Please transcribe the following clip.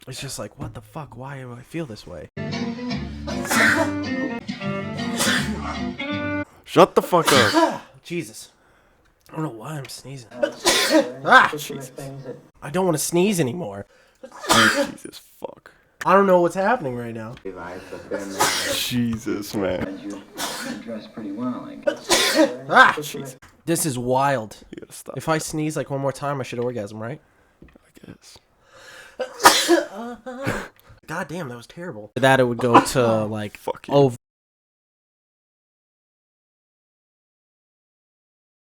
It's just like, what the fuck? Why do I feel this way? Shut the fuck up. Jesus. I don't know why I'm sneezing. Ah, Jesus. I don't want to sneeze anymore. Jesus fuck. I don't know what's happening right now. Jesus, man. You dress pretty well, I guess. Ah, Jesus. This is wild. You gotta stop. If I sneeze like one more time, I should orgasm, right? I guess. God damn, that was terrible. That it would go to like Fuck you. over.